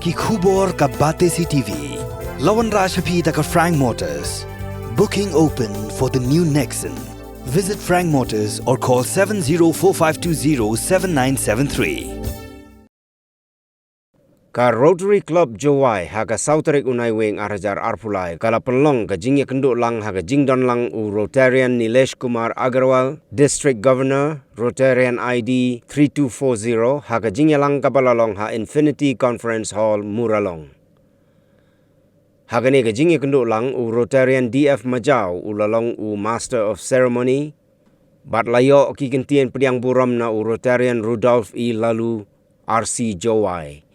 ki khubor ka bate si TV. Lawan Rashapi taka Frank Motors. Booking open for the new Nexon. Visit Frank Motors or call 7045207973. Ka Rotary Club Jowai haga Sauterik unai weng arajar arpulai kala pelong ka jingya kenduk lang haga jingdon lang u Rotarian Nilesh Kumar Agarwal, District Governor, Rotarian ID 3240 haga jingya lang kabalalong ha Infinity Conference Hall Muralong. Haga ni ka jingya kenduk lang u Rotarian DF Majau u lalong u Master of Ceremony, bat layo ki kentien pediang buram na u Rotarian Rudolph E. Lalu RC Jowai.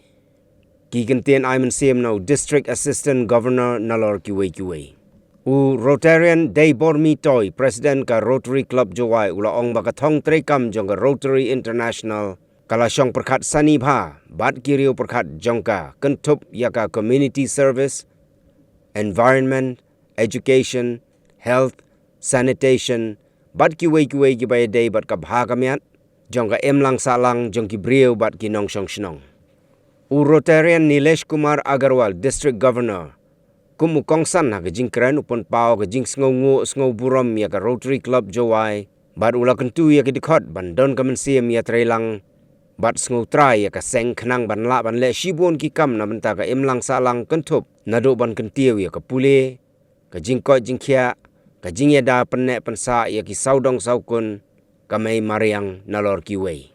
Kikentian Iman Siem na District Assistant Governor Nalor Kiwe. U Rotarian Day Bormi Toy, President ka Rotary Club Jowai ulaong bakatong trekam jong ka Rotary International kalasyong perkat sanibha, bat kiriu perkat jongka, kentup yaka community service, environment, education, health, sanitation, bat kiwe kibaya day bat kabhakamiat, jong ka emlang salang jong kibriu bat kinong syong shnong. U Rotarian Nilesh Kumar Agarwal, District Governor, kumukongsan ha kajing keren upon pao kajing sngo buram ya ka Rotary Club Jowai, bat ula kentu ya ka Dkhot bandon kamensiam ya trelang, bat sngo trai ya ka seng kenang ban la ban le shibun ki kam na benta ka imlang salang kentup, nado ban kentiu ya ka pule, kajing kot jing Kjat, kajing ya da penek pensa ya ki saudong saukun, kamay mariang nalor kiwei.